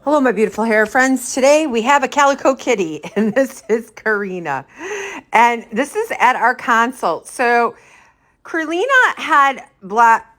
Hello, my beautiful hair friends. Today we have a Calico Kitty, and this is Karina. And this is at our consult. So Karina had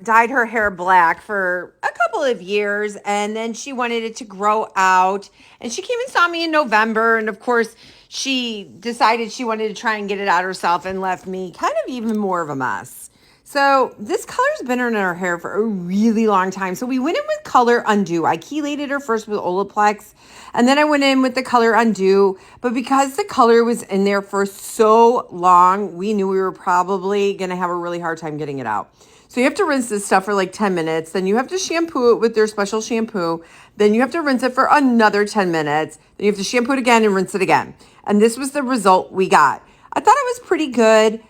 dyed her hair black for a couple of years, and then she wanted it to grow out. And she came and saw me in November, and of course, she decided she wanted to try and get it out herself and left me kind of even more of a mess. So this color's been in her hair for a really long time. So we went in with Color Undo. I chelated her first with Olaplex, and then I went in with the Color Undo. But because the color was in there for so long, we knew we were probably going to have a really hard time getting it out. So you have to rinse this stuff for like 10 minutes. Then you have to shampoo it with their special shampoo. Then you have to rinse it for another 10 minutes. Then you have to shampoo it again and rinse it again. And this was the result we got. I thought it was pretty good.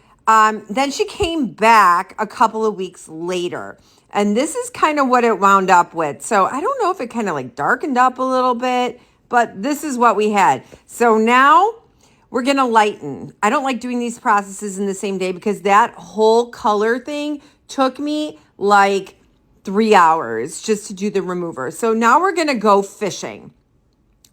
Then she came back a couple of weeks later, and this is kind of what it wound up with. So I don't know if it kind of like darkened up a little bit, but this is what we had. So now we're going to lighten. I don't like doing these processes in the same day because that whole color thing took me like 3 hours just to do the remover. So now we're going to go fishing.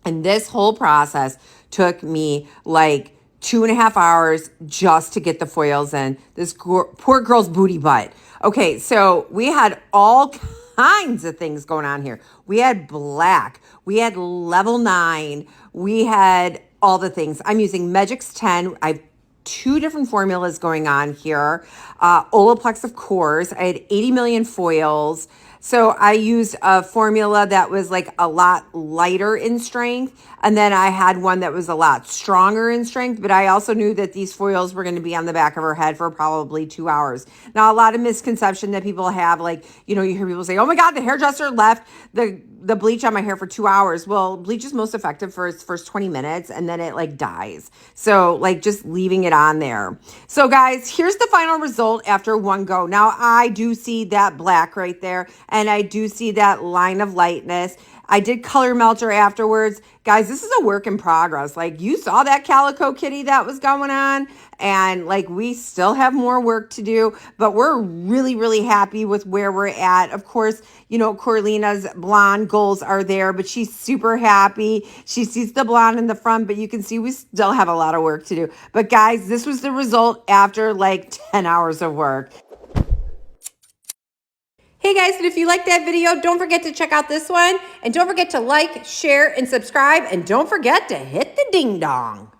And this whole process took me like 2.5 hours just to get the foils in. This poor girl's booty butt. Okay, so we had all kinds of things going on here. We had black. We had level 9. We had all the things. I'm using Magix 10. I have 2 different formulas going on here. Olaplex, of course. I had 80 million foils. So I used a formula that was like a lot lighter in strength. And then I had one that was a lot stronger in strength. But I also knew that these foils were going to be on the back of her head for probably 2 hours. Now, a lot of misconception that people have, like, you hear people say, oh my God, the hairdresser left the bleach on my hair for 2 hours. Well, bleach is most effective for its first 20 minutes and then it like dies. So like just leaving it on there. So guys, here's the final result after one go. Now I do see that black right there and I do see that line of lightness. I did color melter afterwards. Guys, this is a work in progress. Like you saw that Calico Kitty that was going on and like we still have more work to do, but we're really, really happy with where we're at. Of course, Corlina's blonde goals are there, but she's super happy. She sees the blonde in the front, but you can see we still have a lot of work to do. But guys, this was the result after like 10 hours of work. Hey guys, and if you liked that video, don't forget to check out this one. And don't forget to like, share, and subscribe. And don't forget to hit the ding dong.